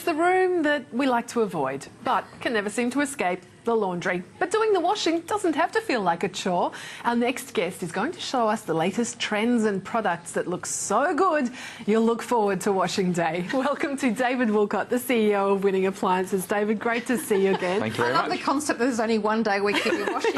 It's the room that we like to avoid, but can never seem to escape, the laundry. But doing the washing doesn't have to feel like a chore. Our next guest is going to show us the latest trends and products that look so good you'll look forward to washing day. Welcome to David Woollcott, the CEO of Winning Appliances. David, great to see you again. Thank you very much. I love the concept that there's only one day a week that you're washing.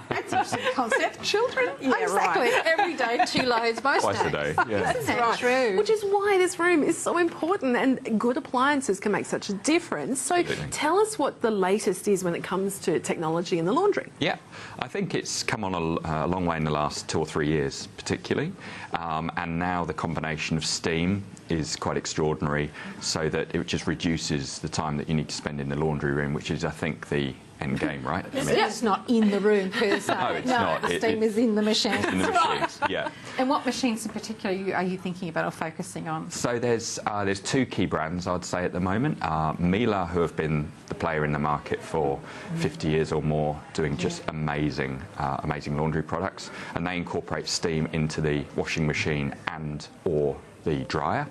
That's an interesting concept. Children? Yeah, exactly. Right. Every day, 2 loads, most Twice days. a day, yeah. Isn't that Right. true? Which is why this room is so important, and good appliances can make such a difference. So Absolutely. tell us what the latest is when it comes to technology in the laundry. Yeah, I think it's come on a long way in the last 2 or 3 years, particularly. And now the combination of steam is quite extraordinary, so that it just reduces the time that you need to spend in the laundry room, which is, I think, the end game, right? It's not in the room per se. No, it's not. The steam is in the machine. In the machines, yeah. And what machines in particular are you thinking about or focusing on? So there's 2 key brands, I'd say, at the moment. Miele, who have been the player in the market for 50 years or more, doing just amazing laundry products, and they incorporate steam into the washing machine and or the dryer.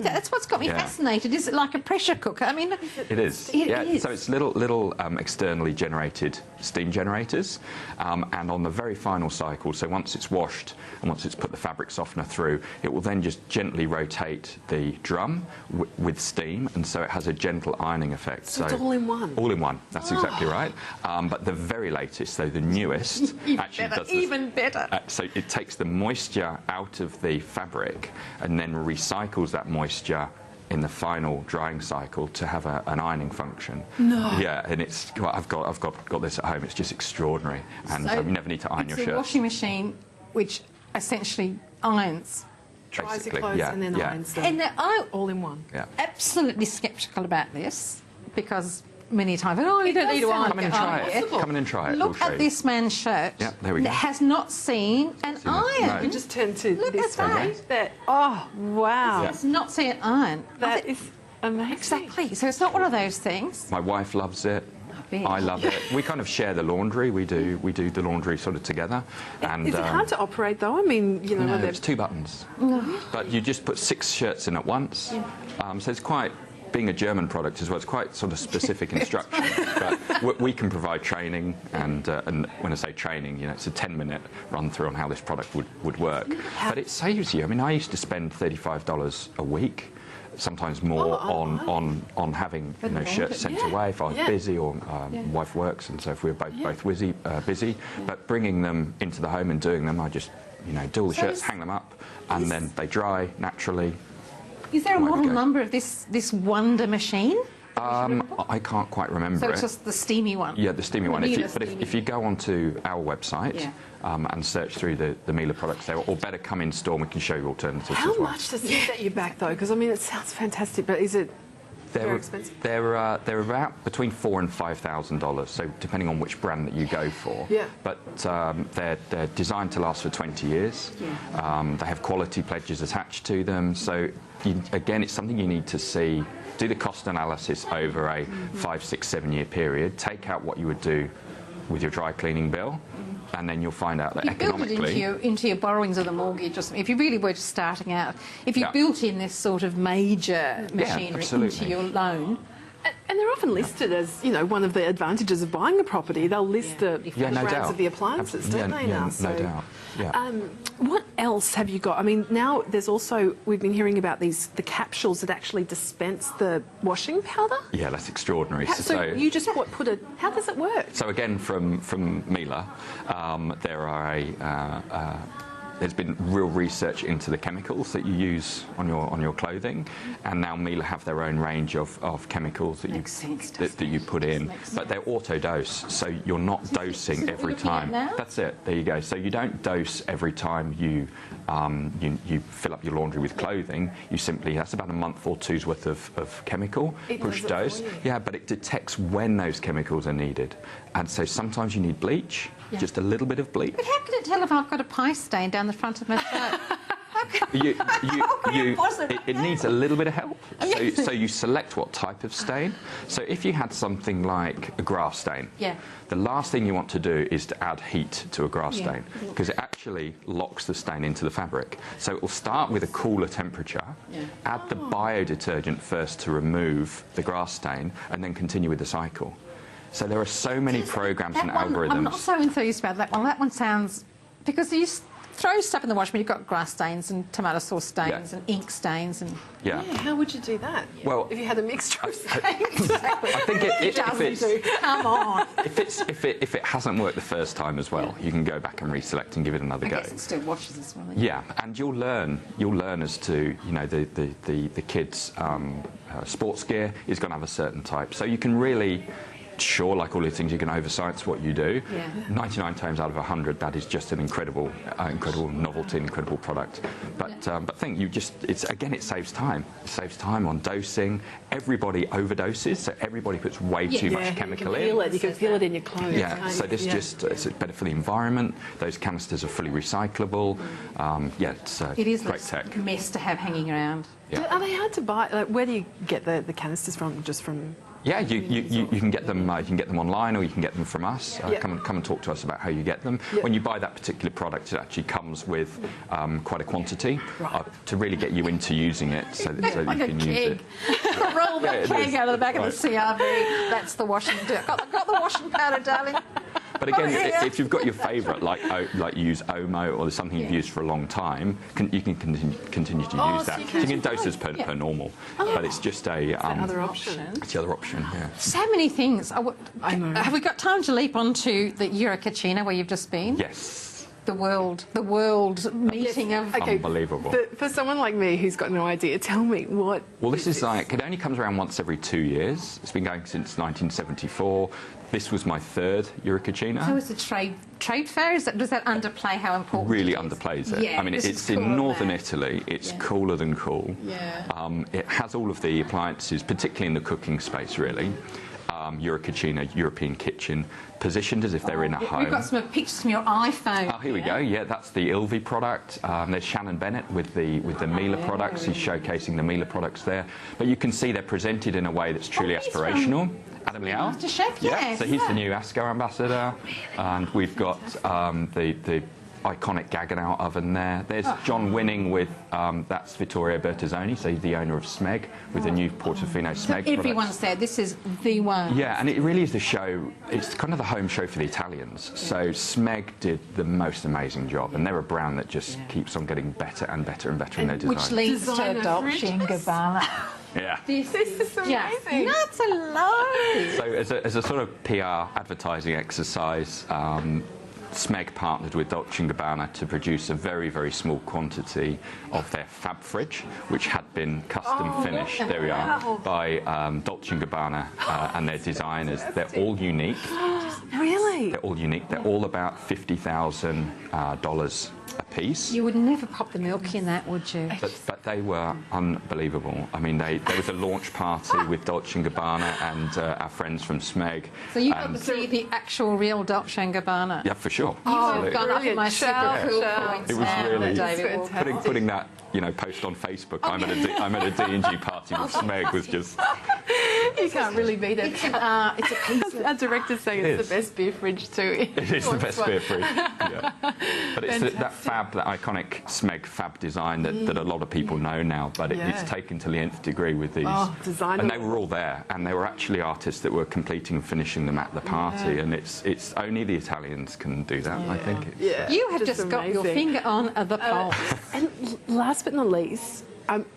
That's what's got me fascinated. Is it like a pressure cooker? I mean, it is. It is. So it's little externally generated steam generators, and on the very final cycle, so once it's washed and once it's put the fabric softener through, it will then just gently rotate the drum with steam, and so it has a gentle ironing effect. So it's all in one. All in one. That's exactly right. But the very latest, so the newest, actually does this. Even better. So it takes the moisture out of the fabric and then recycles that moisture in the final drying cycle to have an ironing function. No. Yeah, and it's I've got this at home. It's just extraordinary, and So you never need to iron your It's a shirts. washing machine which essentially irons. Dries your Basically, clothes yeah, and then yeah. irons them. And I all in one. Yeah. absolutely sceptical about this because many times, oh, you don't need to iron. Come in and try it. Come in and try it. Look We'll show at you. this man's shirt. Yeah, there we go. Has not seen an iron. No. You just turn to Look this at that. way. That. Oh, wow. Has not seen an iron. That is amazing. Exactly. So it's not one of those things. My wife loves it. bet. I love it. We kind of share the laundry. We do the laundry sort of together. And Is it hard to operate though? I mean, you know, no, they're- it's 2 buttons. But you just put 6 shirts in at once. So it's quite, being a German product as well, it's quite sort of specific instruction. But we can provide training, and when I say training, you know, it's a 10-minute run through on how this product would work. But it saves you. I mean, I used to spend $35 a week, sometimes more, on having shirts sent away if I was busy, or wife works, and so if we were both busy. But bringing them into the home and doing them, I just do all the shirts, hang them up, and then they dry naturally. Is there a Away we model go. number of this wonder machine? I can't quite remember So it. it's just the steamy one? Yeah, the steamy one. Miele But if you go onto our website and search through the Miele products there, or better come in store and we can show you alternatives How as well. much does it set you back though? Because I mean, it sounds fantastic, but is it very expensive? They're about between $4,000 and $5,000, so depending on which brand that you go for. Yeah. But they're designed to last for 20 years. Yeah. They have quality pledges attached to them. So again, it's something you need to see. Do the cost analysis over a 5, 6, 7 year period. Take out what you would do with your dry cleaning bill, and then you'll find out that You built economically. it into your borrowings of the mortgage, or something. If you really were just starting out, if you built in this sort of major machinery into your loan. And they're often listed as, one of the advantages of buying a property. They'll list the no brands doubt. of the appliances, don't they now? No doubt. Yeah. What else have you got? I mean, now there's also, we've been hearing about the capsules that actually dispense the washing powder. Yeah, that's extraordinary. So you just put a, how does it work? So again, from Miele, there's been real research into the chemicals that you use on your clothing, and now Miele have their own range of chemicals that you put in, but they're auto dose, so you're not dosing every time. That's it. There you go. So you don't dose every time you fill up your laundry with clothing. You simply, that's about a month or two's worth of chemical push dose. Yeah, but it detects when those chemicals are needed, and so sometimes you need bleach, just a little bit of bleach. But how can it tell if I've got a pie stain down the front of my shirt? How it needs a little bit of help. So you select what type of stain. So if you had something like a grass stain, the last thing you want to do is to add heat to a grass stain, because it actually locks the stain into the fabric. So it will start with a cooler temperature, add the biodetergent first to remove the grass stain, and then continue with the cycle. So there are so many programs and algorithms. I'm not so enthused about that one. That one sounds... Because you throw stuff in the washing machine, you've got grass stains and tomato sauce stains and ink stains and... Yeah, how would you do that? Well, if you had a mixture of stains. I think Come on. if it hasn't worked the first time as well, you can go back and reselect and give it another go. I guess it still washes as well. Yeah, and you'll learn as to, you know, the kids' sports gear is going to have a certain type, so you can really. Sure, like all these things, you can over-science what you do. 99 times out of 100, that is just an incredible novelty, incredible product. But it saves time. It saves time on dosing. Everybody overdoses, so everybody puts way too much chemical in. You can feel it in your clothes. Yeah, so this it's better for the environment. Those canisters are fully recyclable. It is great tech. Mess to have hanging around. Yeah. Are they hard to buy? Like, where do you get the canisters from? Just from... Yeah, you can get them. You can get them online, or you can get them from us. Come and talk to us about how you get them. When you buy that particular product, it actually comes with quite a quantity to really get you into using it, so that you can use it. Roll that keg out of the back of the CRV. That's the washing. Got the washing powder, darling. But again, if you've got your favourite, like you use Omo or something you've used for a long time, you can continue to use that. So you can dose as per normal, but it's just a other option. It's the other option. Yeah. So many things. Have we got time to leap onto the Woollcott where you've just been? Yes. The world meeting of... Okay, unbelievable. For someone like me who's got no idea, tell me what... Well, this is like, it only comes around once every 2 years. It's been going since 1974. This was my third Woollcott. So it's a trade fair? Does that underplay how important really it is? Underplays it. Yeah, I mean, it's in northern Italy. It's cooler than cool. Yeah. It has all of the appliances, particularly in the cooking space, really. Woollcott, European kitchen, positioned as if they're in a home. We've got some pictures from your iPhone. Oh, here we go. Yeah, that's the Ilvi product. There's Shannon Bennett with the Miele products. He's showcasing the Miele products there. But you can see they're presented in a way that's truly aspirational. Adam Liao. Master Chef, yes. So he's the new ASCO ambassador. And we've got the iconic Gaggenau oven there. There's John Winning with, that's Vittorio Bertazzoni, so he's the owner of Smeg, with the new Portofino Smeg Everyone's there. This is the one. Yeah, and it really is the show, it's kind of the home show for the Italians. So Smeg did the most amazing job, and they're a brand that just keeps on getting better and better and better in their design. Which leads to Dolce & Gabbana. Yeah. This is amazing. Nuts alone. So as a sort of PR advertising exercise, Smeg partnered with Dolce & Gabbana to produce a very, very small quantity of their Fab Fridge, which had been custom finished, there we are, by Dolce & Gabbana and their designers. They're all unique. Really? They're all unique. They're all about $50,000 a piece. You would never pop the milk in that, would you? But they were unbelievable. I mean, there was a launch party with Dolce & Gabbana and our friends from Smeg. So you got to see the actual real Dolce & Gabbana? Yeah, for sure. You've gone up in my super cool points. It was really David putting that, you know, post on Facebook. I'm at a D&G party with Smeg was just. You can't really beat it. It's a piece. Our director's saying it's the best beer fridge too. It is the best beer fridge. Yeah. But it's that iconic Smeg Fab design that a lot of people know now. But it's taken to the nth degree with these. And they were all there, and they were actually artists that were completing and finishing them at the party. And it's only the Italians can do that. I think. You have just got your finger on the pulse. And last but not least.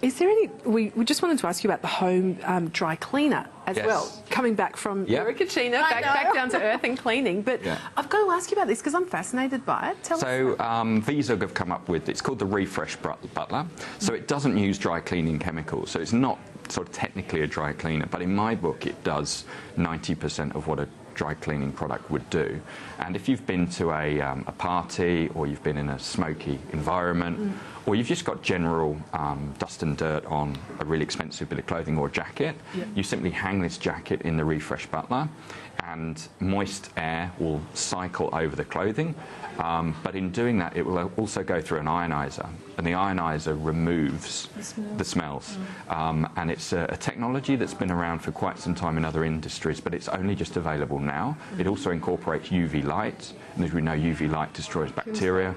Is there any... We just wanted to ask you about the home dry cleaner as well, coming back from Woollcott, back down to earth and cleaning. But I've got to ask you about this because I'm fascinated by it. Tell us. VZUG have come up with, it's called the Refresh Butler. So it doesn't use dry cleaning chemicals. So it's not sort of technically a dry cleaner, but in my book it does 90% of what a dry cleaning product would do. And if you've been to a party, or you've been in a smoky environment, or you've just got general dust and dirt on a really expensive bit of clothing or a jacket, you simply hang this jacket in the Refresh Butler. and moist air will cycle over the clothing. But in doing that, it will also go through an ionizer, and the ionizer removes the smells. And it's a technology that's been around for quite some time in other industries, but it's only just available now. It also incorporates UV light, and as we know, UV light destroys bacteria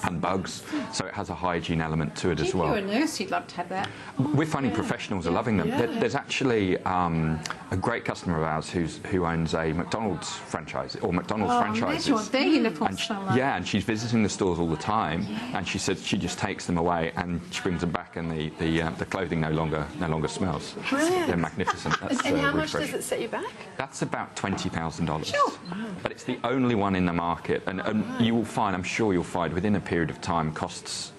and bugs, so it has a hygiene element to it as well. If you're a nurse, you'd love to have that. We're finding professionals are loving them. There's actually a great customer of ours who owns a McDonald's franchise, or McDonald's franchises. Their uniforms. And she's visiting the stores all the time, and she said she just takes them away and she brings them back, and the clothing no longer smells. Brilliant. They're magnificent. That's, and how really much fresh. does it set you back? That's about $20,000. Sure. But it's the only one in the market, and you will find, I'm sure you'll find, within a period of time, costs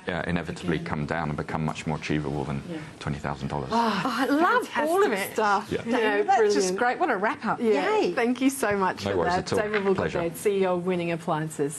inevitably come down and become much more achievable than $20,000. I love all of it. Stuff. Yeah, that's just great. What a wrap up. Yeah. Yay. Thank you so much No for worries that. at all. David Woollcott, Pleasure. CEO of Winning Appliances.